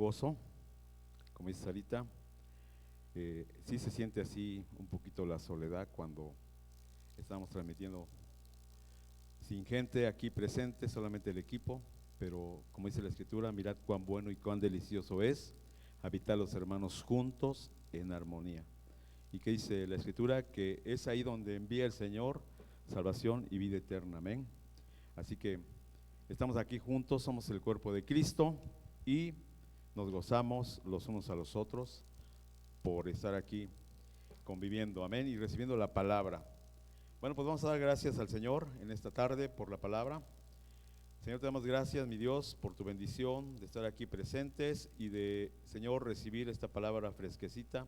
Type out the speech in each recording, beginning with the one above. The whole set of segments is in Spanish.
gozo, como dice Sarita. Sí se siente así un poquito la soledad cuando estamos transmitiendo sin gente aquí presente, solamente el equipo, pero como dice la Escritura, mirad cuán bueno y cuán delicioso es habitar los hermanos juntos en armonía. Y que dice la Escritura que es ahí donde envía el Señor salvación y vida eterna, amén. Así que estamos aquí juntos, somos el cuerpo de Cristo y nos gozamos los unos a los otros por estar aquí conviviendo, amén, y recibiendo la palabra. Bueno, pues vamos a dar gracias al Señor en esta tarde por la palabra. Señor, te damos gracias, mi Dios, por tu bendición de estar aquí presentes y de, Señor, recibir esta palabra fresquecita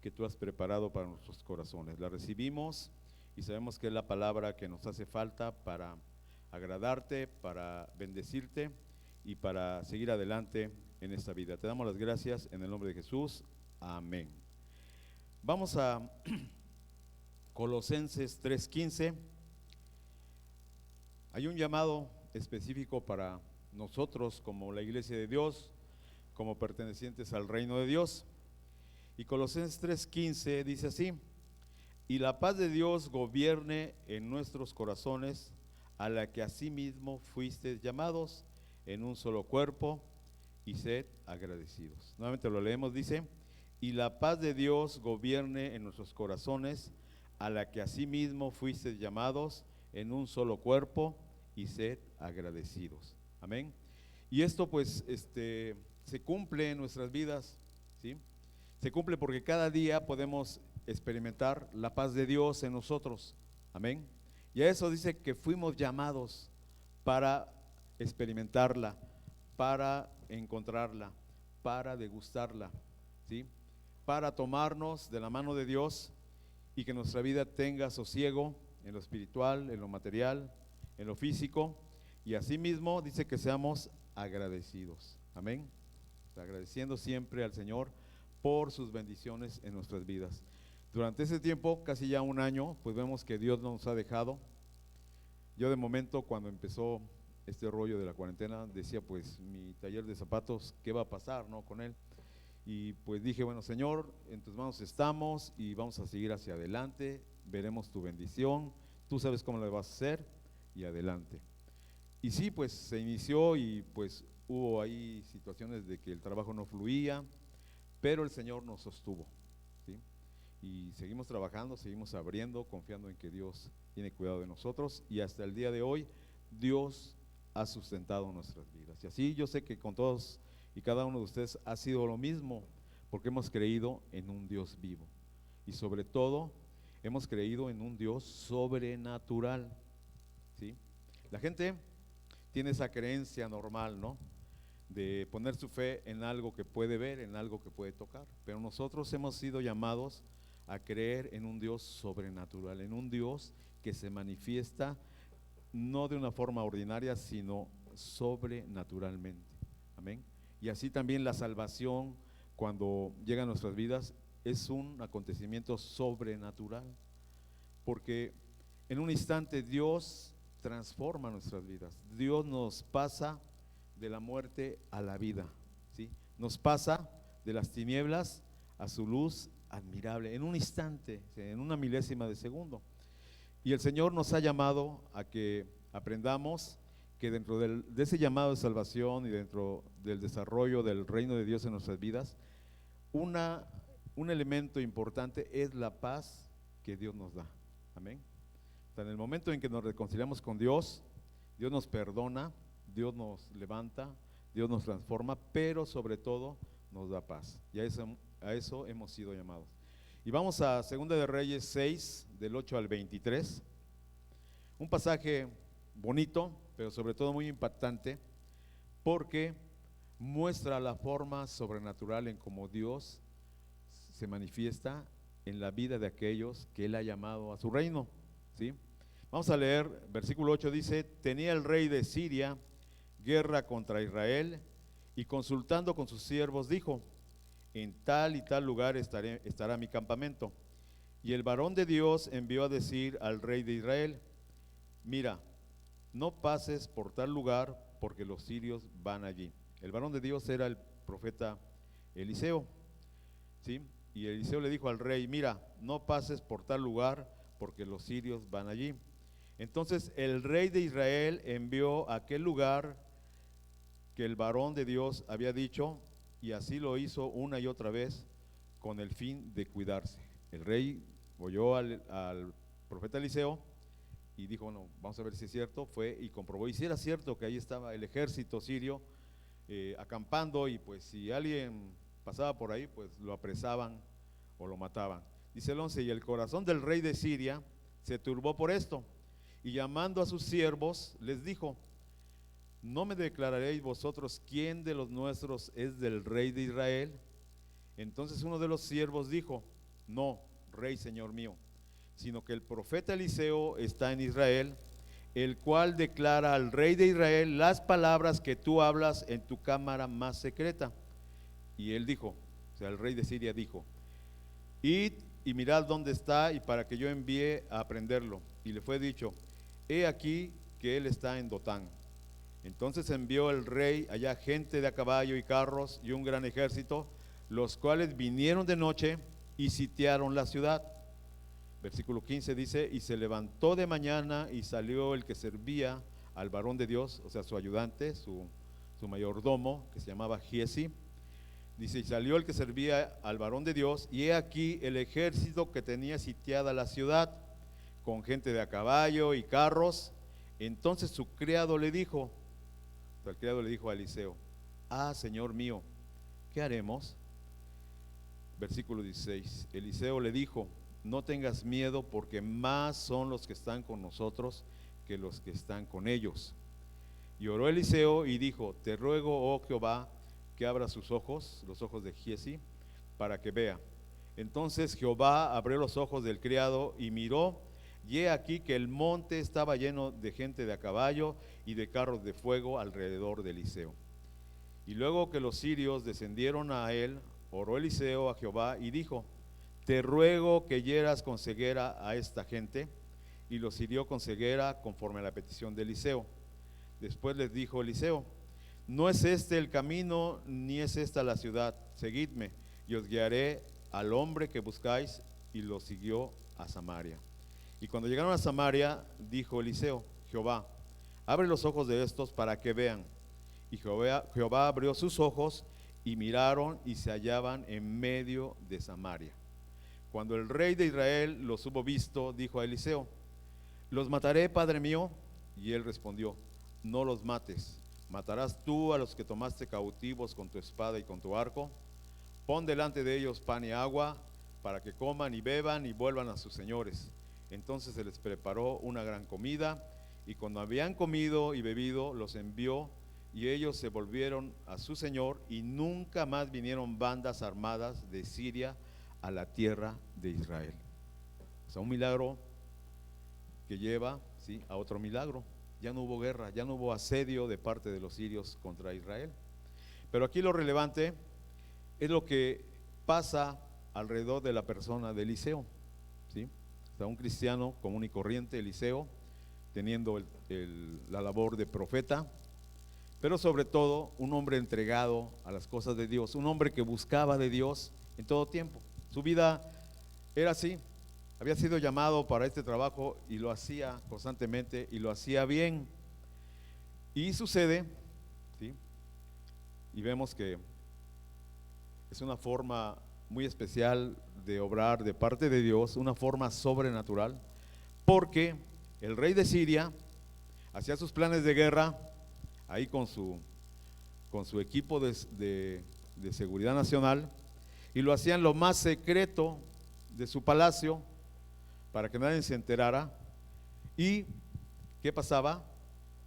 que tú has preparado para nuestros corazones. La recibimos y sabemos que es la palabra que nos hace falta para agradarte, para bendecirte y para seguir adelante en esta vida. Te damos las gracias en el nombre de Jesús. Amén. Vamos a Colosenses 3:15. Hay un llamado específico para nosotros como la iglesia de Dios, como pertenecientes al reino de Dios. Y Colosenses 3:15 dice así: y la paz de Dios gobierne en nuestros corazones, a la que asimismo fuisteis llamados en un solo cuerpo, y sed agradecidos. Nuevamente lo leemos, dice: y la paz de Dios gobierne en nuestros corazones, a la que asimismo fuisteis llamados en un solo cuerpo, y sed agradecidos. Amén. Y esto pues se cumple en nuestras vidas, ¿sí? Se cumple porque cada día podemos experimentar la paz de Dios en nosotros. Amén. Y a eso dice que fuimos llamados para experimentarla, para encontrarla, para degustarla, ¿sí? Para tomarnos de la mano de Dios y que nuestra vida tenga sosiego en lo espiritual, en lo material, en lo físico, y asimismo dice que seamos agradecidos. Amén. Agradeciendo siempre al Señor por sus bendiciones en nuestras vidas. Durante ese tiempo, casi ya un año, pues vemos que Dios no nos ha dejado. Yo de momento, cuando empezó este rollo de la cuarentena, decía pues mi taller de zapatos, ¿qué va a pasar, no, con él? Y pues dije, bueno, Señor, en tus manos estamos y vamos a seguir hacia adelante, veremos tu bendición, tú sabes cómo lo vas a hacer y adelante. Y sí, pues se inició y pues hubo ahí situaciones de que el trabajo no fluía, pero el Señor nos sostuvo, ¿sí? Y seguimos trabajando, seguimos abriendo, confiando en que Dios tiene cuidado de nosotros, y hasta el día de hoy Dios ha sustentado nuestras vidas. Y así yo sé que con todos y cada uno de ustedes ha sido lo mismo, porque hemos creído en un Dios vivo y sobre todo hemos creído en un Dios sobrenatural, ¿sí? La gente tiene esa creencia normal, ¿no?, de poner su fe en algo que puede ver, en algo que puede tocar, pero nosotros hemos sido llamados a creer en un Dios sobrenatural, en un Dios que se manifiesta no de una forma ordinaria, sino sobrenaturalmente. Amén. Y así también la salvación, cuando llega a nuestras vidas, es un acontecimiento sobrenatural, porque en un instante Dios transforma nuestras vidas. Dios nos pasa de la muerte a la vida, ¿sí? Nos pasa de las tinieblas a su luz admirable, en un instante, en una milésima de segundo. Y el Señor nos ha llamado a que aprendamos que dentro de ese llamado de salvación y dentro del desarrollo del reino de Dios en nuestras vidas, un elemento importante es la paz que Dios nos da. Amén. O sea, en el momento en que nos reconciliamos con Dios, Dios nos perdona, Dios nos levanta, Dios nos transforma, pero sobre todo nos da paz. Y a eso hemos sido llamados. Y vamos a 2 de Reyes 6, del 8 al 23. Un pasaje bonito, pero sobre todo muy impactante, porque muestra la forma sobrenatural en cómo Dios se manifiesta en la vida de aquellos que Él ha llamado a su reino, ¿sí? Vamos a leer, versículo 8 dice: tenía el rey de Siria guerra contra Israel, y consultando con sus siervos dijo: en tal y tal lugar estará mi campamento. Y el varón de Dios envió a decir al rey de Israel: mira, no pases por tal lugar, porque los sirios van allí. El varón de Dios era el profeta Eliseo, ¿sí? Y Eliseo le dijo al rey, mira, no pases por tal lugar porque los sirios van allí. Entonces el rey de Israel envió a aquel lugar que el varón de Dios había dicho, y así lo hizo una y otra vez con el fin de cuidarse. El rey oyó al profeta Eliseo y dijo, bueno, vamos a ver si es cierto. Fue y comprobó, y si era cierto que ahí estaba el ejército sirio acampando, y pues si alguien pasaba por ahí, pues lo apresaban o lo mataban. Dice el 11, y el corazón del rey de Siria se turbó por esto, y llamando a sus siervos les dijo, ¿no me declararéis vosotros quién de los nuestros es del rey de Israel? Entonces uno de los siervos dijo, no, rey señor mío, sino que el profeta Eliseo está en Israel, el cual declara al rey de Israel las palabras que tú hablas en tu cámara más secreta. Y él dijo, o sea, el rey de Siria dijo, id y mirad dónde está, y para que yo envíe a prenderlo. Y le fue dicho, he aquí que él está en Dotán. Entonces envió el rey allá gente de a caballo y carros y un gran ejército, los cuales vinieron de noche y sitiaron la ciudad. Versículo 15 dice, y se levantó de mañana y salió el que servía al varón de Dios, o sea, su ayudante, su mayordomo, que se llamaba Giesi. Dice, y salió el que servía al varón de Dios, y he aquí el ejército que tenía sitiada la ciudad, con gente de a caballo y carros. Entonces su criado le dijo, el criado le dijo a Eliseo, señor mío, ¿qué haremos? Versículo 16, Eliseo le dijo, no tengas miedo, porque más son los que están con nosotros que los que están con ellos. Y oró Eliseo y dijo, te ruego, oh Jehová, que abra sus ojos, los ojos de Giesi, para que vea. Entonces Jehová abrió los ojos del criado y miró, y he aquí que el monte estaba lleno de gente de a caballo y de carros de fuego alrededor de Eliseo. Y luego que los sirios descendieron a él, oró Eliseo a Jehová y dijo, te ruego que hieras con ceguera a esta gente. Y los hirió con ceguera conforme a la petición de Eliseo. Después les dijo Eliseo, no es este el camino, ni es esta la ciudad, seguidme y os guiaré al hombre que buscáis. Y lo siguió a Samaria. Y cuando llegaron a Samaria, dijo Eliseo, Jehová, abre los ojos de estos para que vean. Y Jehová abrió sus ojos y miraron y se hallaban en medio de Samaria. Cuando el rey de Israel los hubo visto, dijo a Eliseo, ¿los mataré, padre mío? Y él respondió, no los mates. ¿Matarás tú a los que tomaste cautivos con tu espada y con tu arco? Pon delante de ellos pan y agua, para que coman y beban y vuelvan a sus señores. Entonces se les preparó una gran comida, y cuando habían comido y bebido, los envió, y ellos se volvieron a su señor, y nunca más vinieron bandas armadas de Siria a la tierra de Israel. O sea, un milagro que lleva, ¿sí?, a otro milagro. Ya no hubo guerra, ya no hubo asedio de parte de los sirios contra Israel. Pero aquí lo relevante es lo que pasa alrededor de la persona de Eliseo, ¿sí? O sea, un cristiano común y corriente, Eliseo, teniendo la labor de profeta, pero sobre todo un hombre entregado a las cosas de Dios, un hombre que buscaba de Dios en todo tiempo. Su vida era así, había sido llamado para este trabajo y lo hacía constantemente y lo hacía bien. Y sucede, ¿sí?, y vemos que es una forma muy especial de obrar de parte de Dios, una forma sobrenatural, porque el rey de Siria hacía sus planes de guerra ahí con su equipo de seguridad nacional, y lo hacía en lo más secreto de su palacio para que nadie se enterara. ¿Y qué pasaba?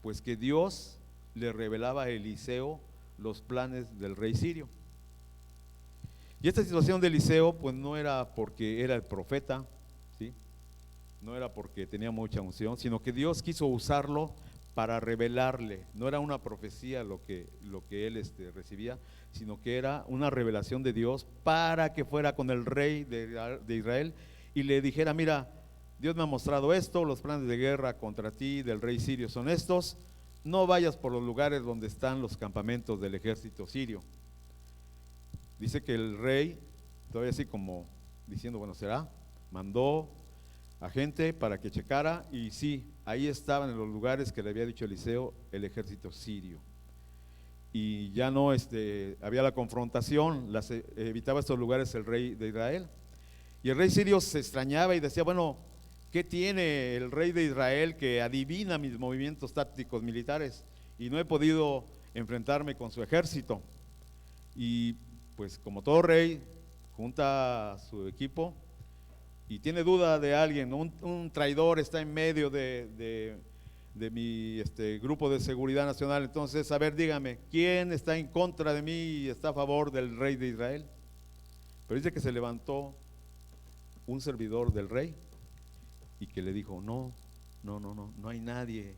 Pues que Dios le revelaba a Eliseo los planes del rey sirio. Y esta situación de Eliseo pues no era porque era el profeta, ¿sí?, no era porque tenía mucha unción, sino que Dios quiso usarlo para revelarle. No era una profecía lo que él recibía, sino que era una revelación de Dios para que fuera con el rey de Israel y le dijera, mira, Dios me ha mostrado esto, los planes de guerra contra ti del rey sirio son estos, no vayas por los lugares donde están los campamentos del ejército sirio, Dice que el rey, todavía así como diciendo, bueno, será, mandó a gente para que checara, y sí, ahí estaban en los lugares que le había dicho Eliseo el ejército sirio. Y ya no había la confrontación, evitaba estos lugares el rey de Israel. Y el rey sirio se extrañaba y decía, bueno, ¿qué tiene el rey de Israel que adivina mis movimientos tácticos militares? Y no he podido enfrentarme con su ejército. Y pues como todo rey, junta a su equipo y tiene duda de alguien, un traidor está en medio de mi grupo de seguridad nacional. Entonces, a ver, dígame, ¿quién está en contra de mí y está a favor del rey de Israel? Pero dice que se levantó un servidor del rey y que le dijo, no hay nadie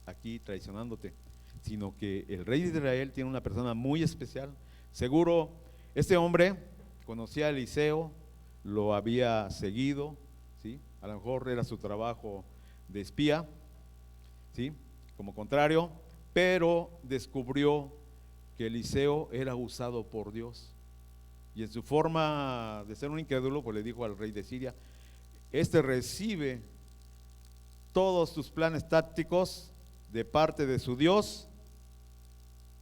aquí traicionándote, sino que el rey de Israel tiene una persona muy especial. Seguro este hombre conocía a Eliseo, lo había seguido, ¿sí? A lo mejor era su trabajo de espía, ¿sí? Como contrario, pero descubrió que Eliseo era usado por Dios. Y en su forma de ser un incrédulo, pues le dijo al rey de Siria, recibe todos tus planes tácticos de parte de su Dios,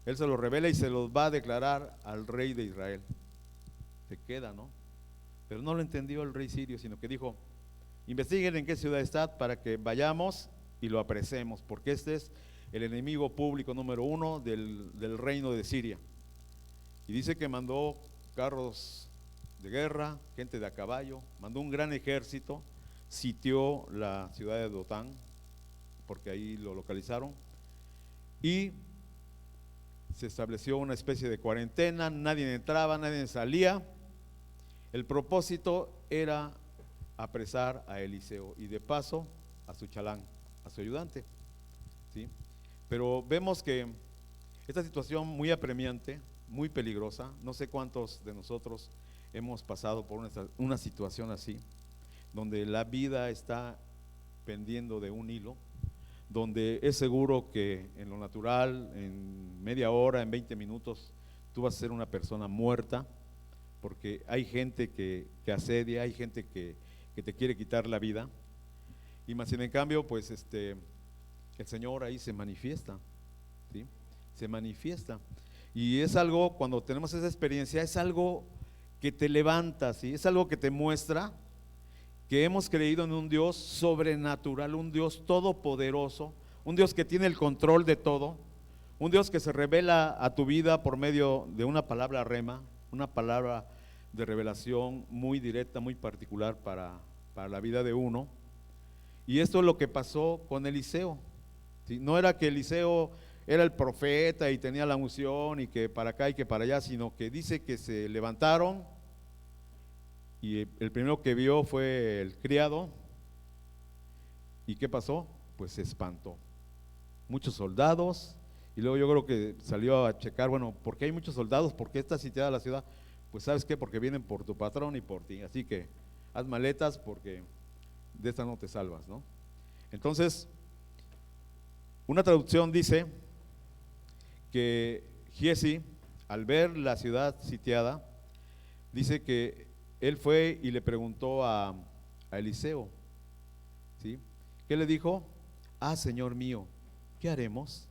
él se los revela y se los va a declarar al rey de Israel. Se queda, ¿no? Pero no lo entendió el rey sirio, sino que dijo, investiguen en qué ciudad está para que vayamos y lo apresemos, porque este es el enemigo público número 1 del reino de Siria. Y dice que mandó carros de guerra, gente de a caballo, mandó un gran ejército, sitió la ciudad de Dotán, porque ahí lo localizaron, y se estableció una especie de cuarentena, nadie entraba, nadie salía. El propósito era apresar a Eliseo y de paso a su chalán, a su ayudante, ¿sí? Pero vemos que esta situación muy apremiante, muy peligrosa, no sé cuántos de nosotros hemos pasado por una situación así, donde la vida está pendiendo de un hilo, donde es seguro que en lo natural, en media hora, en 20 minutos, tú vas a ser una persona muerta, porque hay gente que asedia, hay gente que te quiere quitar la vida, y más sin en cambio, pues el Señor ahí se manifiesta, ¿sí? Se manifiesta, y es algo, cuando tenemos esa experiencia, es algo que te levanta, ¿sí? Es algo que te muestra que hemos creído en un Dios sobrenatural, un Dios todopoderoso, un Dios que tiene el control de todo, un Dios que se revela a tu vida por medio de una palabra rema, una palabra de revelación muy directa, muy particular para la vida de uno. Y esto es lo que pasó con Eliseo, ¿sí? No era que Eliseo era el profeta y tenía la unción y que para acá y que para allá, sino que dice que se levantaron y el primero que vio fue el criado. ¿Y qué pasó? Pues se espantó. Muchos soldados, y luego yo creo que salió a checar, bueno, ¿por qué hay muchos soldados? ¿Por qué está sitiada la ciudad? Pues ¿sabes qué? Porque vienen por tu patrón y por ti, así que haz maletas porque de esta no te salvas, ¿no? Entonces, una traducción dice que Giezi, al ver la ciudad sitiada, dice que él fue y le preguntó a Eliseo, ¿sí? ¿Qué le dijo? Ah, Señor mío, ¿qué haremos?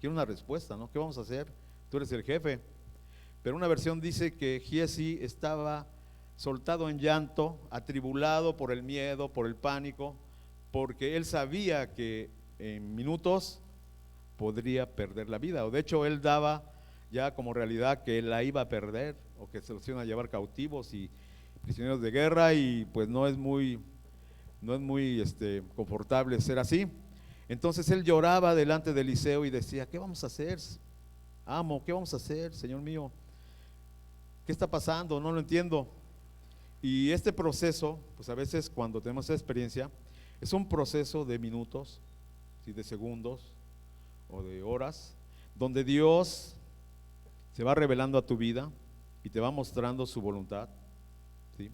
Quiero una respuesta, ¿no? ¿Qué vamos a hacer? Tú eres el jefe. Pero una versión dice que Giezi estaba soltado en llanto, atribulado por el miedo, por el pánico, porque él sabía que en minutos podría perder la vida, o de hecho él daba ya como realidad que él la iba a perder, o que se los iban a llevar cautivos y prisioneros de guerra, y pues no es muy confortable ser así. Entonces él lloraba delante de Eliseo y decía, ¿qué vamos a hacer? Amo, ¿qué vamos a hacer, Señor mío? ¿Qué está pasando? No lo entiendo. Y este proceso, pues a veces cuando tenemos esa experiencia, es un proceso de minutos, ¿sí? De segundos o de horas, donde Dios se va revelando a tu vida y te va mostrando su voluntad, ¿sí?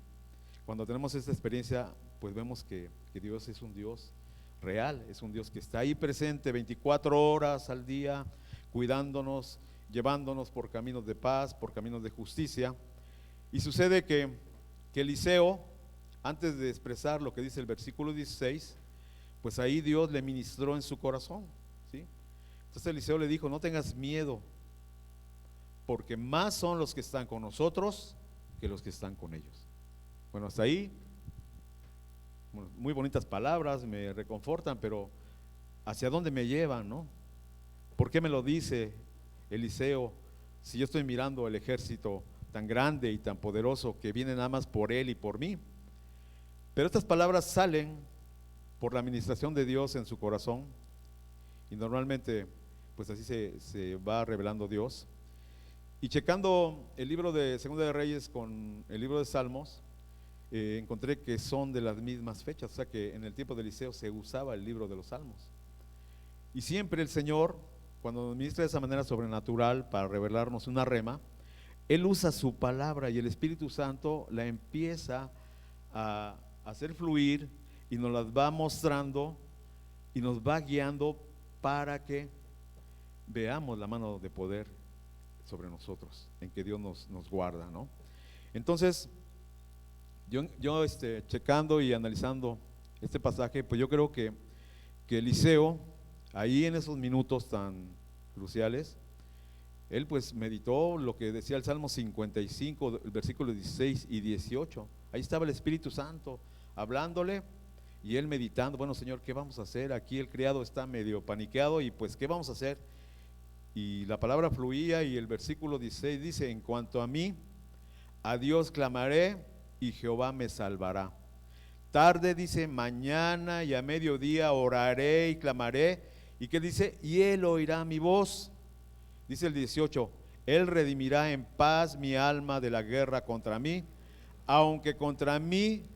Cuando tenemos esta experiencia, pues vemos que Dios es un Dios real, es un Dios que está ahí presente 24 horas al día, cuidándonos llevándonos por caminos de paz, por caminos de justicia. Y sucede que Eliseo, antes de expresar lo que dice el versículo 16, pues ahí Dios le ministró en su corazón, ¿sí? Entonces Eliseo le dijo: no tengas miedo, porque más son los que están con nosotros que los que están con ellos. Bueno, hasta ahí, bueno, muy bonitas palabras, me reconfortan, pero ¿hacia dónde me llevan, no? ¿Por qué me lo dice Eliseo si yo estoy mirando el ejército tan grande y tan poderoso que viene nada más por él y por mí? Pero estas palabras salen por la administración de Dios en su corazón, y normalmente pues así se va revelando Dios. Y checando el libro de Segunda de Reyes con el libro de Salmos, encontré que son de las mismas fechas, o sea que en el tiempo de Eliseo se usaba el libro de los Salmos. Y siempre el Señor, cuando nos ministra de esa manera sobrenatural para revelarnos una rema, Él usa su palabra y el Espíritu Santo la empieza a hacer fluir y nos las va mostrando y nos va guiando para que veamos la mano de poder sobre nosotros, en que Dios nos guarda, ¿no? Entonces, yo checando y analizando este pasaje, pues yo creo que Eliseo, ahí en esos minutos tan cruciales, él pues meditó lo que decía el Salmo 55, el versículo 16 y 18. Ahí estaba el Espíritu Santo hablándole y él meditando: bueno, Señor, ¿qué vamos a hacer? Aquí el criado está medio paniqueado y pues ¿qué vamos a hacer? Y la palabra fluía y el versículo 16 dice: en cuanto a mí, a Dios clamaré y Jehová me salvará. Tarde, dice, mañana y a mediodía oraré y clamaré. ¿Y qué dice? Y Él oirá mi voz. Dice el 18: Él redimirá en paz mi alma de la guerra contra mí, aunque contra mí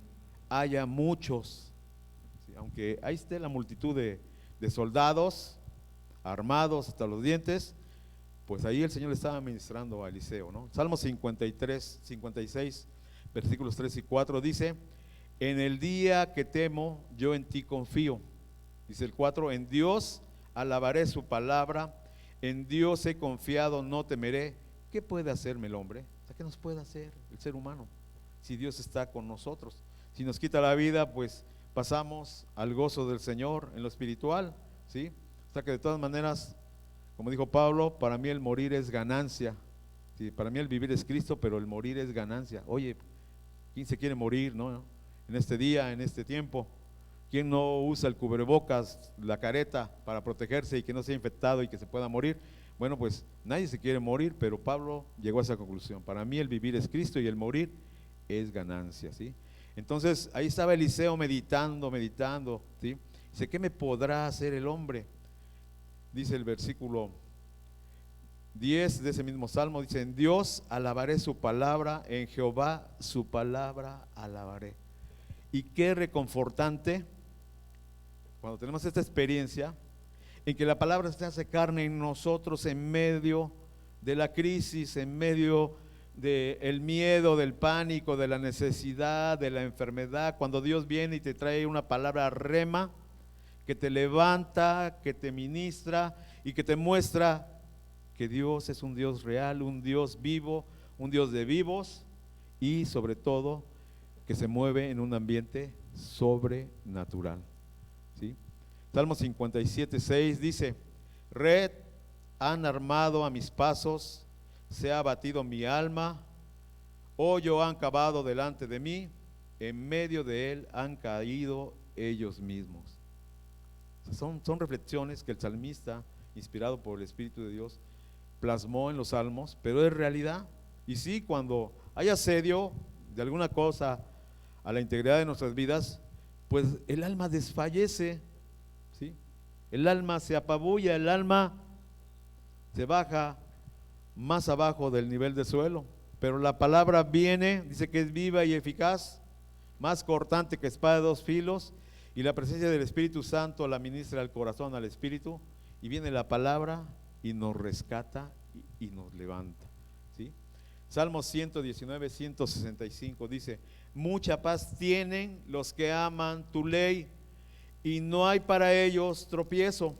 haya muchos. Sí, aunque ahí esté la multitud de soldados armados hasta los dientes, pues ahí el Señor le estaba ministrando a Eliseo, ¿no? Salmo 53, 56, versículos 3 y 4 dice: en el día que temo, yo en ti confío. Dice el 4: en Dios alabaré su palabra, en Dios he confiado, no temeré. ¿Qué puede hacerme el hombre? O sea, ¿qué nos puede hacer el ser humano si Dios está con nosotros? Si nos quita la vida, pues pasamos al gozo del Señor en lo espiritual, ¿sí? O sea que de todas maneras, como dijo Pablo, para mí el morir es ganancia. Sí, para mí el vivir es Cristo, pero el morir es ganancia. Oye, ¿quién se quiere morir, no? En este día, en este tiempo. ¿Quién no usa el cubrebocas, la careta para protegerse y que no sea infectado y que se pueda morir? Bueno, pues nadie se quiere morir, pero Pablo llegó a esa conclusión: para mí el vivir es Cristo y el morir es ganancia, ¿sí? Entonces ahí estaba Eliseo meditando, ¿sí? Dice: ¿qué me podrá hacer el hombre? Dice el versículo 10 de ese mismo salmo, dice: en Dios alabaré su palabra, en Jehová su palabra alabaré. Y qué reconfortante cuando tenemos esta experiencia en que la palabra se hace carne en nosotros en medio de la crisis, en medio del miedo, del pánico, de la necesidad, de la enfermedad. Cuando Dios viene y te trae una palabra rema que te levanta, que te ministra y que te muestra que Dios es un Dios real, un Dios vivo, un Dios de vivos, y sobre todo que se mueve en un ambiente sobrenatural, ¿sí? Salmo 57, 6 dice: red han armado a mis pasos, se ha abatido mi alma, hoyo han cavado delante de mí, en medio de él han caído ellos mismos. Son reflexiones que el salmista, inspirado por el Espíritu de Dios, plasmó en los salmos, pero es realidad. Y sí, cuando hay asedio de alguna cosa a la integridad de nuestras vidas, pues el alma desfallece, ¿sí? El alma se apabulla, el alma se baja más abajo del nivel del suelo. Pero la palabra viene, dice que es viva y eficaz, más cortante que espada de dos filos, y la presencia del Espíritu Santo la ministra al corazón, al espíritu, y viene la palabra y nos rescata y nos levanta, ¿sí? Salmo 119, 165 dice: mucha paz tienen los que aman tu ley, y no hay para ellos tropiezo.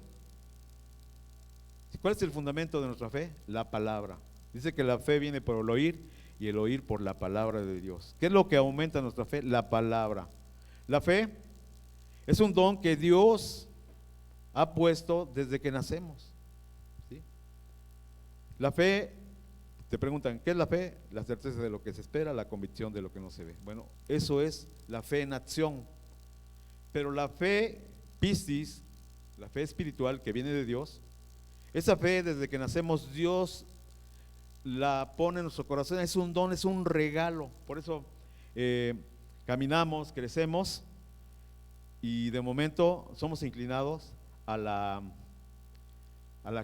¿cuál es el fundamento de nuestra fe? La palabra. Dice que la fe viene por el oír y el oír por la palabra de Dios. ¿Qué es lo que aumenta nuestra fe? La palabra. La fe es un don que Dios ha puesto desde que nacemos, ¿sí? La fe, te preguntan, ¿qué es la fe? La certeza de lo que se espera, la convicción de lo que no se ve. Bueno, eso es la fe en acción. Pero la fe pistis, la fe espiritual que viene de Dios, esa fe desde que nacemos Dios la pone en nuestro corazón, es un don, es un regalo. Por eso caminamos, crecemos y de momento somos inclinados a la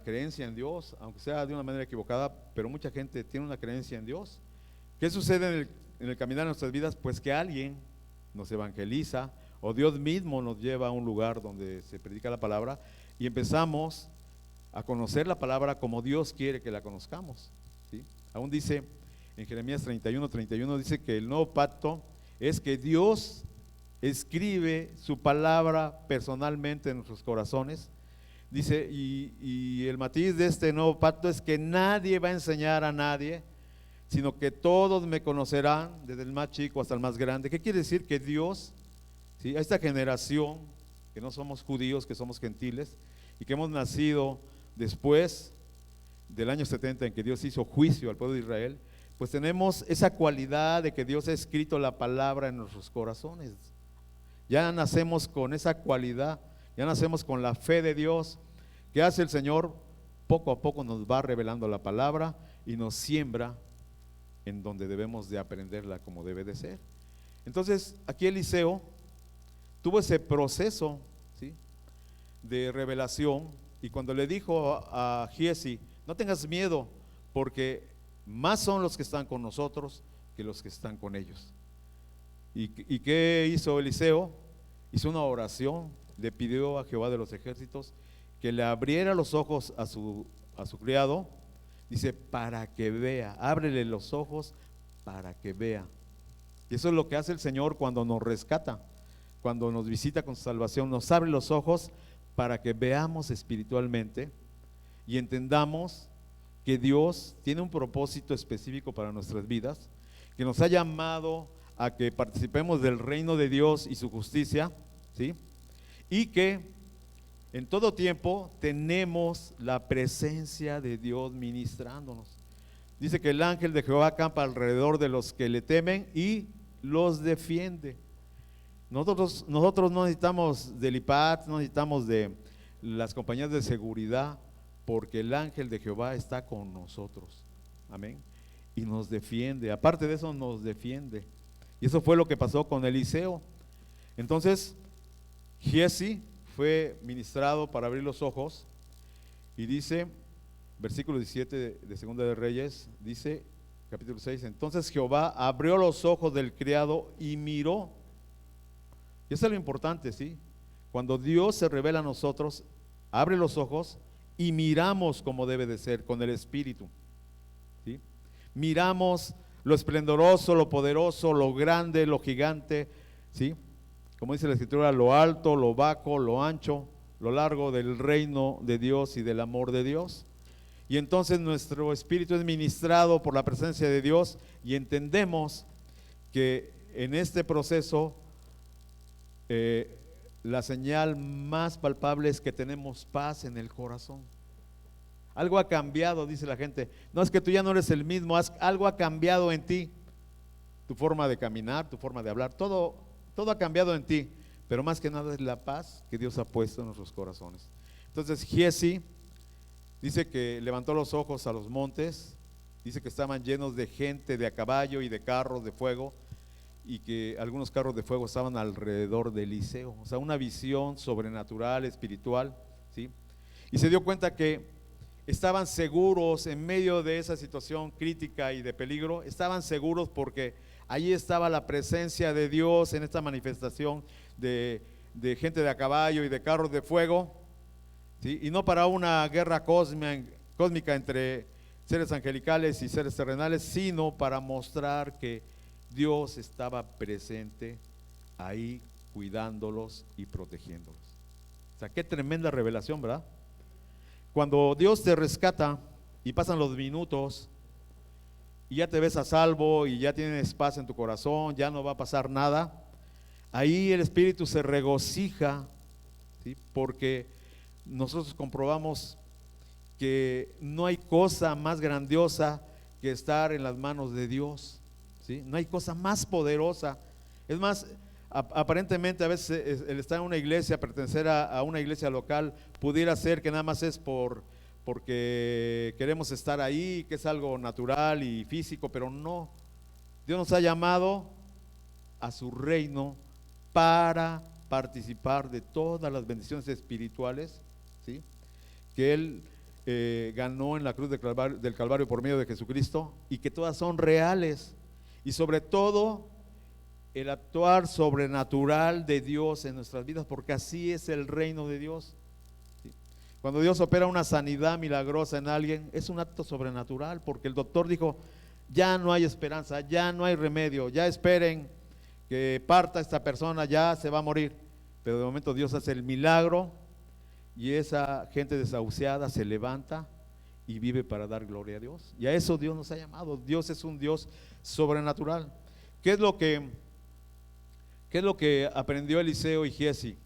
creencia en Dios, aunque sea de una manera equivocada, pero mucha gente tiene una creencia en Dios. ¿Qué sucede en el caminar de nuestras vidas? Pues que alguien nos evangeliza o Dios mismo nos lleva a un lugar donde se predica la palabra y empezamos a conocer la palabra como Dios quiere que la conozcamos, ¿sí? Aún dice en Jeremías 31:31, dice que el nuevo pacto es que Dios escribe su palabra personalmente en nuestros corazones. Dice, y el matiz de este nuevo pacto es que nadie va a enseñar a nadie, sino que todos me conocerán, desde el más chico hasta el más grande. ¿Qué quiere decir? Que Dios, ¿sí?, a esta generación, que no somos judíos, que somos gentiles, y que hemos nacido después del año 70 en que Dios hizo juicio al pueblo de Israel, pues tenemos esa cualidad de que Dios ha escrito la palabra en nuestros corazones. Ya nacemos con esa cualidad, ya nacemos con la fe de Dios. ¿Qué hace el Señor? Poco a poco nos va revelando la palabra y nos siembra en donde debemos de aprenderla como debe de ser. Entonces, aquí Eliseo tuvo ese proceso, ¿sí?, de revelación, y cuando le dijo a Giezi, no tengas miedo, porque más son los que están con nosotros que los que están con ellos. ¿Y qué hizo Eliseo? Hizo una oración, le pidió a Jehová de los ejércitos que le abriera los ojos a su criado, dice, para que vea, ábrele los ojos para que vea. Y eso es lo que hace el Señor cuando nos rescata, cuando nos visita con su salvación, nos abre los ojos para que veamos espiritualmente y entendamos que Dios tiene un propósito específico para nuestras vidas, que nos ha llamado a que participemos del reino de Dios y su justicia, ¿sí?, y que en todo tiempo tenemos la presencia de Dios ministrándonos. Dice que el ángel de Jehová acampa alrededor de los que le temen y los defiende. Nosotros no necesitamos del IPAT, no necesitamos de las compañías de seguridad, porque el ángel de Jehová está con nosotros, amén, y nos defiende. Aparte de eso, nos defiende. Y eso fue lo que pasó con Eliseo. Entonces, Giezi fue ministrado para abrir los ojos, y dice, versículo 17 de Segunda de Reyes, dice, capítulo 6, entonces Jehová abrió los ojos del criado y miró. Y eso es lo importante, ¿sí? Cuando Dios se revela a nosotros, abre los ojos y miramos como debe de ser, con el Espíritu, ¿sí? Miramos lo esplendoroso, lo poderoso, lo grande, lo gigante, ¿sí? Como dice la Escritura, lo alto, lo bajo, lo ancho, lo largo del reino de Dios y del amor de Dios. Y entonces nuestro espíritu es ministrado por la presencia de Dios y entendemos que en este proceso la señal más palpable es que tenemos paz en el corazón. Algo ha cambiado, dice la gente. No es que tú ya no eres el mismo, algo ha cambiado en ti. Tu forma de caminar, tu forma de hablar, todo ha cambiado en ti. Pero más que nada es la paz que Dios ha puesto en nuestros corazones. Entonces Giezi dice que levantó los ojos a los montes, dice que estaban llenos de gente, de a caballo y de carros de fuego, y que algunos carros de fuego estaban alrededor de Eliseo. O sea, una visión sobrenatural, espiritual, ¿sí? Y se dio cuenta que estaban seguros en medio de esa situación crítica y de peligro. Estaban seguros porque allí estaba la presencia de Dios en esta manifestación de gente de a caballo y de carros de fuego, ¿sí? Y no para una guerra cósmica entre seres angelicales y seres terrenales, sino para mostrar que Dios estaba presente ahí cuidándolos y protegiéndolos. O sea, qué tremenda revelación, ¿verdad? Cuando Dios te rescata y pasan los minutos y ya te ves a salvo y ya tienes paz en tu corazón, ya no va a pasar nada, ahí el Espíritu se regocija, ¿sí? Porque nosotros comprobamos que no hay cosa más grandiosa que estar en las manos de Dios, ¿sí? No hay cosa más poderosa. Es más, aparentemente a veces el estar en una iglesia, pertenecer a una iglesia local, pudiera ser que nada más es porque queremos estar ahí, que es algo natural y físico, pero no. Dios nos ha llamado a su reino para participar de todas las bendiciones espirituales, ¿sí? Que Él ganó en la cruz del Calvario por medio de Jesucristo, y que todas son reales, y sobre todo el actuar sobrenatural de Dios en nuestras vidas, porque así es el reino de Dios, ¿sí? Cuando Dios opera una sanidad milagrosa en alguien, es un acto sobrenatural, porque el doctor dijo, ya no hay esperanza, ya no hay remedio, ya esperen que parta esta persona, ya se va a morir. Pero de momento Dios hace el milagro y esa gente desahuciada se levanta y vive para dar gloria a Dios. Y a eso Dios nos ha llamado. Dios es un Dios sobrenatural. ¿Qué es lo que aprendió Eliseo y Giezi?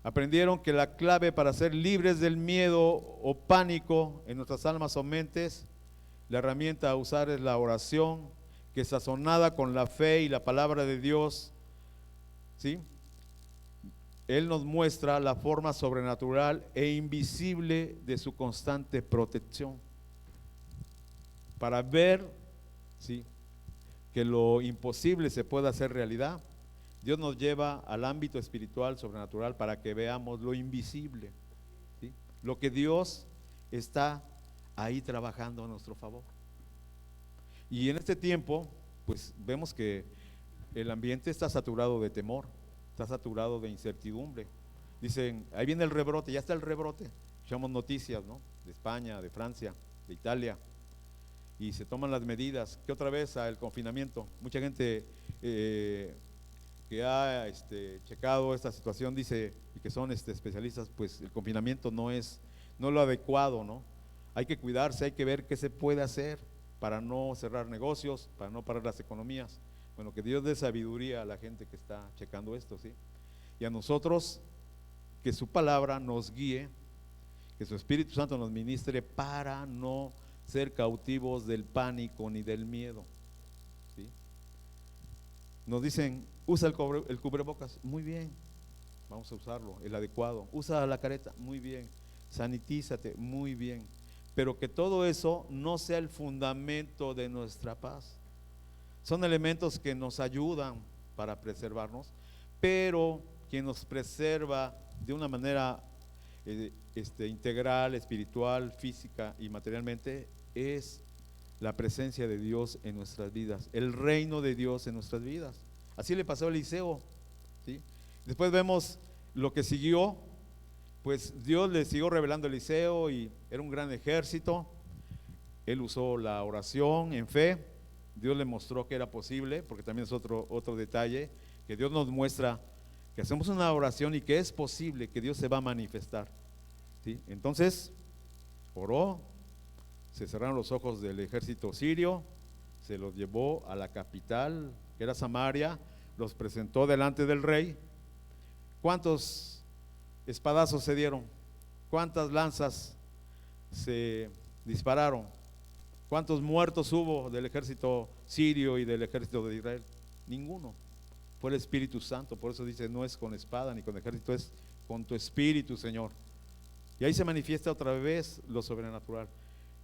Aprendieron que la clave para ser libres del miedo o pánico en nuestras almas o mentes, la herramienta a usar es la oración, que sazonada con la fe y la palabra de Dios, ¿sí? Él nos muestra la forma sobrenatural e invisible de su constante protección. Para ver, ¿sí?, que lo imposible se puede hacer realidad, Dios nos lleva al ámbito espiritual sobrenatural para que veamos lo invisible, ¿sí?, lo que Dios está ahí trabajando a nuestro favor. Y en este tiempo, pues vemos que el ambiente está saturado de temor, está saturado de incertidumbre. Dicen, ahí viene el rebrote, ya está el rebrote. Escuchamos noticias, ¿no?, de España, de Francia, de Italia, y se toman las medidas. Que otra vez el confinamiento, mucha gente que ha checado esta situación dice, y que son especialistas, pues el confinamiento no es lo adecuado, ¿no? Hay que cuidarse, hay que ver qué se puede hacer para no cerrar negocios, para no parar las economías. Bueno, que Dios dé sabiduría a la gente que está checando esto, ¿sí? Y a nosotros, que su palabra nos guíe, que su Espíritu Santo nos ministre para no ser cautivos del pánico ni del miedo, ¿sí? Nos dicen, usa el cubrebocas, muy bien, vamos a usarlo, el adecuado. Usa la careta, muy bien. Sanitízate, muy bien. Pero que todo eso no sea el fundamento de nuestra paz. Son elementos que nos ayudan para preservarnos, pero quien nos preserva de una manera integral, espiritual, física y materialmente es la presencia de Dios en nuestras vidas, el reino de Dios en nuestras vidas. Así le pasó a Eliseo, ¿sí? Después vemos lo que siguió. Pues Dios le siguió revelando a Eliseo y era un gran ejército. Él usó la oración en fe. Dios le mostró que era posible, porque también es otro detalle, que Dios nos muestra que hacemos una oración y que es posible, que Dios se va a manifestar, ¿sí? Entonces, oró, se cerraron los ojos del ejército sirio, se los llevó a la capital, que era Samaria, los presentó delante del rey. ¿Cuántos espadazos se dieron? ¿Cuántas lanzas se dispararon? ¿Cuántos muertos hubo del ejército sirio y del ejército de Israel? Ninguno. Fue el Espíritu Santo. Por eso dice, no es con espada ni con ejército, es con tu Espíritu, Señor. Y ahí se manifiesta otra vez lo sobrenatural.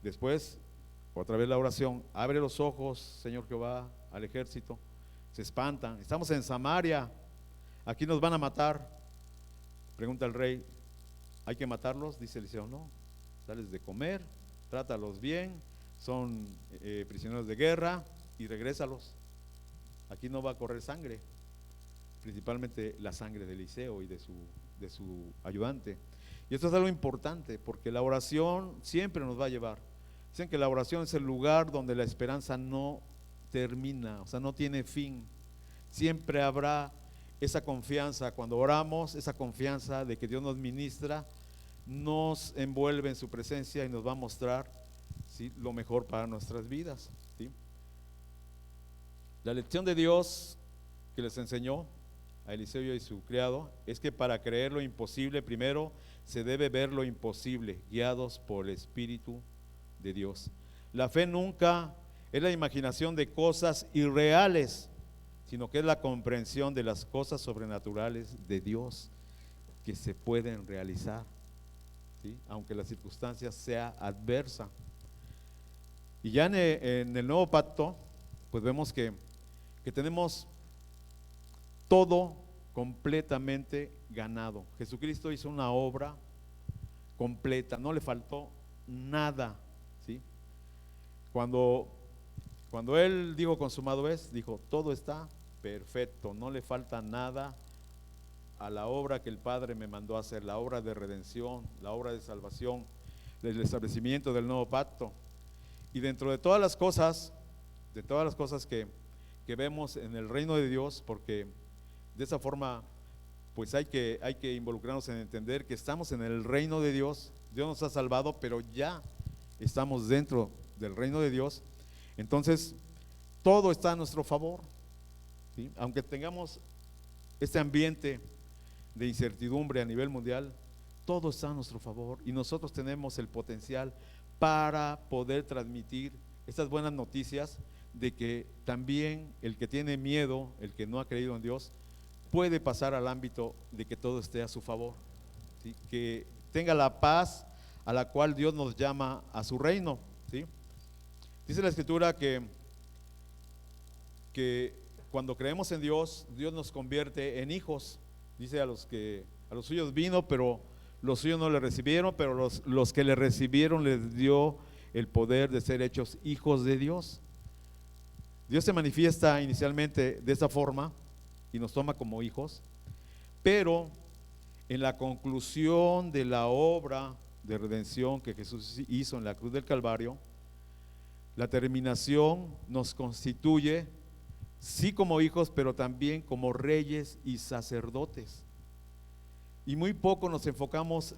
Después, otra vez la oración, abre los ojos, Señor Jehová, al ejército. Se espantan, estamos en Samaria, aquí nos van a matar. Pregunta el rey, ¿hay que matarlos? Dice Eliseo, no, dales de comer, trátalos bien, son prisioneros de guerra y regrésalos. Aquí no va a correr sangre, principalmente la sangre de Eliseo y de su ayudante. Y esto es algo importante, porque la oración siempre nos va a llevar. Dicen que la oración es el lugar donde la esperanza no termina, o sea, no tiene fin. Siempre habrá esa confianza cuando oramos, esa confianza de que Dios nos ministra, nos envuelve en su presencia y nos va a mostrar, ¿sí?, lo mejor para nuestras vidas, ¿sí? La lección de Dios que les enseñó a Eliseo y su criado es que para creer lo imposible, primero se debe ver lo imposible, guiados por el Espíritu de Dios. La fe nunca es la imaginación de cosas irreales, sino que es la comprensión de las cosas sobrenaturales de Dios que se pueden realizar, ¿sí?, aunque la circunstancia sea adversa. Y ya en el nuevo pacto, pues vemos que tenemos todo completamente ganado. Jesucristo hizo una obra completa, no le faltó nada, ¿sí? Cuando Él dijo consumado es, dijo todo está perfecto, no le falta nada a la obra que el Padre me mandó a hacer, la obra de redención, la obra de salvación, del establecimiento del nuevo pacto. Y dentro de todas las cosas que vemos en el reino de Dios, porque de esa forma pues hay que involucrarnos en entender que estamos en el reino de Dios. Dios nos ha salvado, pero ya estamos dentro del reino de Dios. Entonces todo está a nuestro favor, ¿sí? Aunque tengamos este ambiente de incertidumbre a nivel mundial, todo está a nuestro favor y nosotros tenemos el potencial para poder transmitir estas buenas noticias de que también el que tiene miedo, el que no ha creído en Dios, puede pasar al ámbito de que todo esté a su favor, ¿sí?, que tenga la paz a la cual Dios nos llama a su reino, ¿sí? Dice la Escritura que cuando creemos en Dios, Dios nos convierte en hijos. Dice a los suyos vino, pero los suyos no le recibieron, pero los que le recibieron les dio el poder de ser hechos hijos de Dios. Dios se manifiesta inicialmente de esa forma y nos toma como hijos, pero en la conclusión de la obra de redención que Jesús hizo en la cruz del Calvario, la terminación nos constituye sí como hijos, pero también como reyes y sacerdotes. Y muy poco nos enfocamos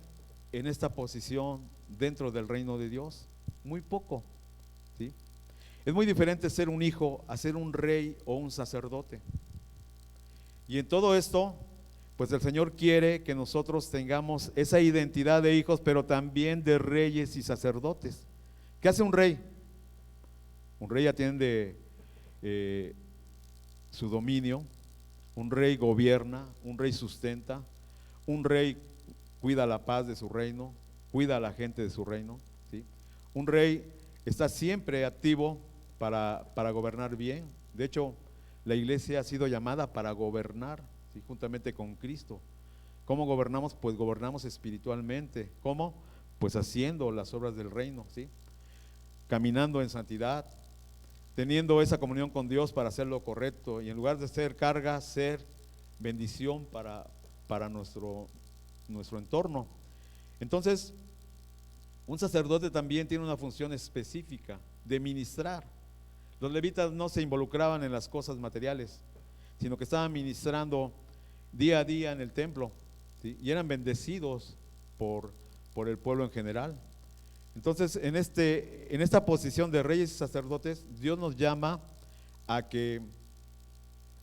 en esta posición dentro del reino de Dios, muy poco, ¿sí? Es muy diferente ser un hijo a ser un rey o un sacerdote. Y en todo esto, pues el Señor quiere que nosotros tengamos esa identidad de hijos, pero también de reyes y sacerdotes. ¿Qué hace un rey? Un rey atiende su dominio, un rey gobierna, un rey sustenta, un rey cuida la paz de su reino, cuida a la gente de su reino, ¿sí? Un rey está siempre activo para gobernar bien. De hecho, la iglesia ha sido llamada para gobernar, ¿sí?, juntamente con Cristo. ¿Cómo gobernamos? Pues gobernamos espiritualmente. ¿Cómo? Pues haciendo las obras del reino, ¿sí?, caminando en santidad, teniendo esa comunión con Dios para hacer lo correcto, y en lugar de ser carga, ser bendición para nuestro entorno. Entonces, un sacerdote también tiene una función específica de ministrar. Los levitas no se involucraban en las cosas materiales, sino que estaban ministrando día a día en el templo, ¿sí?, y eran bendecidos por el pueblo en general. Entonces, en esta posición de reyes y sacerdotes, Dios nos llama a que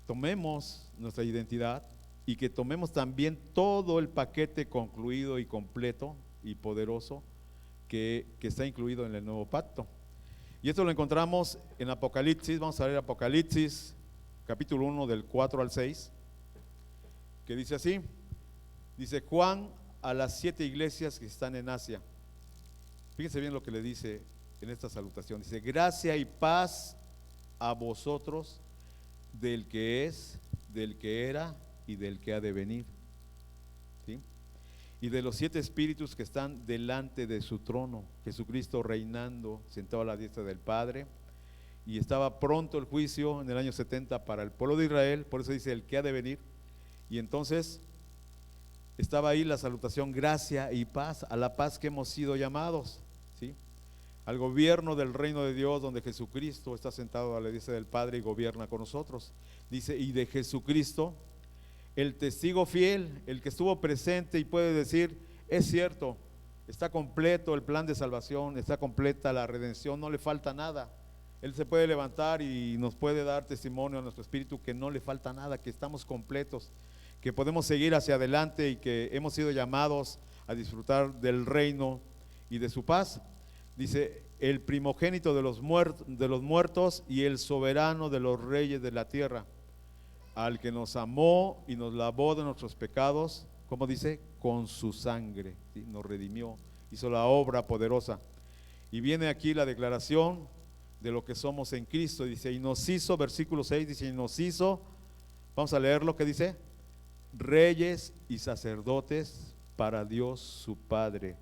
tomemos nuestra identidad y que tomemos también todo el paquete concluido y completo y poderoso que está incluido en el nuevo pacto. Y esto lo encontramos en Apocalipsis. Vamos a leer Apocalipsis capítulo 1 del 4 al 6, que dice así. Dice: Juan a las 7 iglesias que están en Asia. Fíjense bien lo que le dice en esta salutación. Dice: gracia y paz a vosotros del que es, del que era y del que ha de venir, ¿sí?, y de los 7 espíritus que están delante de su trono, Jesucristo reinando sentado a la diestra del Padre. Y estaba pronto el juicio en el año 70 para el pueblo de Israel, por eso dice el que ha de venir. Y entonces estaba ahí la salutación: gracia y paz, a la paz que hemos sido llamados, ¿sí?, al gobierno del reino de Dios, donde Jesucristo está sentado a la diestra del Padre y gobierna con nosotros. Dice: y de Jesucristo, el testigo fiel, el que estuvo presente y puede decir: es cierto, está completo el plan de salvación, está completa la redención, no le falta nada. Él se puede levantar y nos puede dar testimonio a nuestro espíritu que no le falta nada, que estamos completos, que podemos seguir hacia adelante y que hemos sido llamados a disfrutar del reino y de su paz. Dice, el primogénito de los muertos y el soberano de los reyes de la tierra, al que nos amó y nos lavó de nuestros pecados, como dice, con su sangre, ¿sí? Nos redimió, hizo la obra poderosa. Y viene aquí la declaración de lo que somos en Cristo, dice, y nos hizo, versículo 6, dice, y nos hizo, vamos a leer lo que dice, reyes y sacerdotes para Dios su Padre.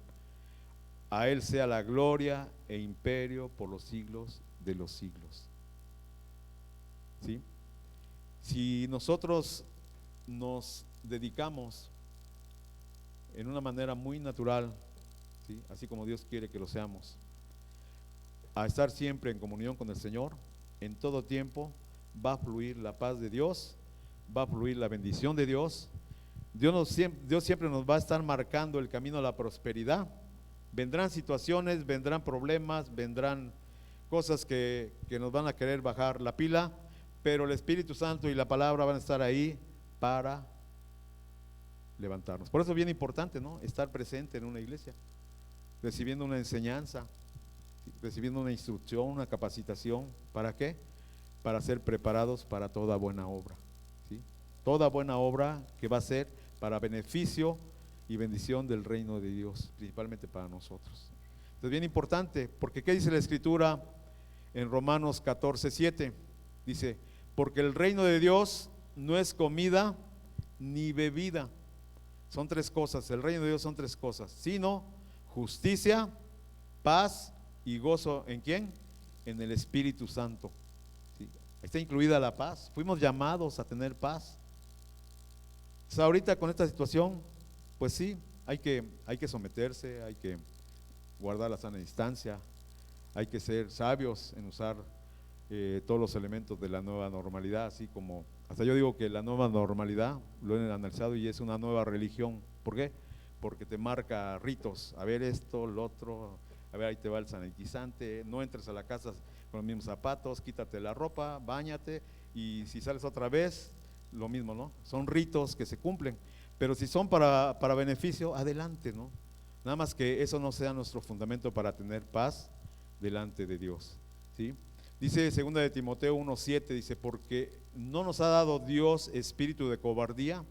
A Él sea la gloria e imperio por los siglos de los siglos. ¿Sí? Si nosotros nos dedicamos en una manera muy natural, ¿sí? Así como Dios quiere que lo seamos, a estar siempre en comunión con el Señor, en todo tiempo va a fluir la paz de Dios, va a fluir la bendición de Dios. Dios siempre nos va a estar marcando el camino a la prosperidad. Vendrán situaciones, vendrán problemas, vendrán cosas que nos van a querer bajar la pila, pero el Espíritu Santo y la palabra van a estar ahí para levantarnos. Por eso es bien importante, ¿no? Estar presente en una iglesia, recibiendo una enseñanza, recibiendo una instrucción, una capacitación. ¿Para qué? Para ser preparados para toda buena obra, ¿sí? Toda buena obra que va a ser para beneficio y bendición del reino de Dios, principalmente para nosotros. Entonces, bien importante, porque ¿qué dice la Escritura en Romanos 14:7? Dice, porque el reino de Dios no es comida ni bebida. Son tres cosas, el reino de Dios son tres cosas, sino justicia, paz y gozo. ¿En quién? En el Espíritu Santo. ¿Sí? Está incluida la paz. Fuimos llamados a tener paz. Entonces, ahorita con esta situación, pues sí, hay que someterse, hay que guardar la sana distancia, hay que ser sabios en usar todos los elementos de la nueva normalidad, así como, hasta yo digo que la nueva normalidad, lo he analizado y es una nueva religión. ¿Por qué? Porque te marca ritos, a ver esto, lo otro, a ver ahí te va el sanitizante, no entres a la casa con los mismos zapatos, quítate la ropa, báñate, y si sales otra vez, lo mismo, ¿no? Son ritos que se cumplen, pero si son para beneficio, adelante, ¿no? Nada más que eso no sea nuestro fundamento para tener paz delante de Dios, ¿sí? Dice 2 de Timoteo 1:7, dice, porque no nos ha dado Dios espíritu de cobardía,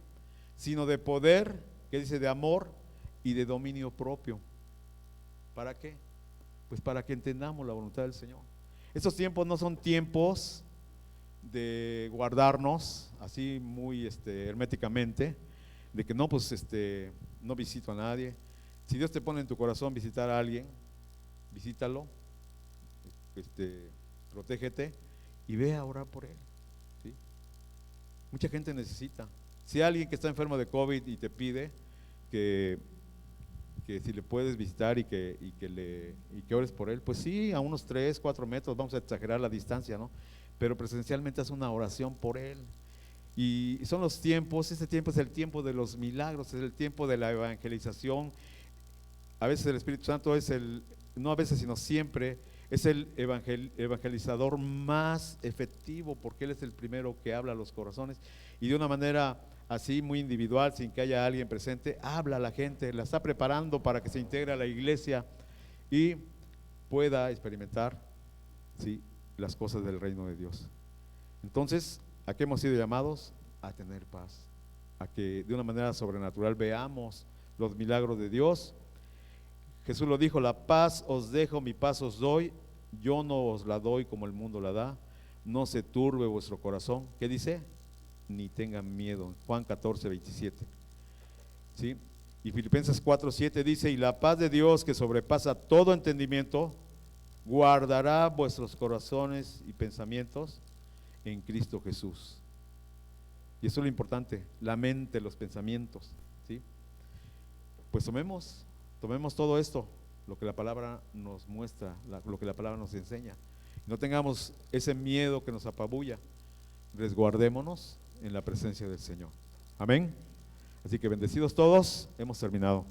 sino de poder, que dice, de amor y de dominio propio. ¿Para qué? Pues para que entendamos la voluntad del Señor. Estos tiempos no son tiempos de guardarnos así muy herméticamente, de que no, pues no visito a nadie. Si Dios te pone en tu corazón visitar a alguien, visítalo, protégete y ve a orar por él, ¿sí? Mucha gente necesita. Si alguien que está enfermo de COVID y te pide que si le puedes visitar y que ores por él, pues sí, a unos 3, 4 metros, vamos a exagerar la distancia, ¿no? Pero presencialmente haz una oración por él. Y son los tiempos, este tiempo es el tiempo de los milagros, es el tiempo de la evangelización. A veces el Espíritu Santo es no a veces, sino siempre, es el evangelizador más efectivo, porque Él es el primero que habla a los corazones y de una manera así muy individual, sin que haya alguien presente, habla a la gente, la está preparando para que se integre a la iglesia y pueda experimentar, ¿sí?, las cosas del reino de Dios. Entonces, ¿a qué hemos sido llamados? A tener paz, a que de una manera sobrenatural veamos los milagros de Dios. Jesús lo dijo, la paz os dejo, mi paz os doy, yo no os la doy como el mundo la da, no se turbe vuestro corazón. ¿Qué dice? Ni tengan miedo. Juan 14:27. ¿Sí? Y Filipenses 4:7 dice, y la paz de Dios que sobrepasa todo entendimiento, guardará vuestros corazones y pensamientos en Cristo Jesús. Y eso es lo importante, la mente, los pensamientos, ¿sí? Pues tomemos todo esto, lo que la palabra nos muestra, lo que la palabra nos enseña. No tengamos ese miedo que nos apabulla, resguardémonos en la presencia del Señor. Amén. Así que bendecidos todos, hemos terminado.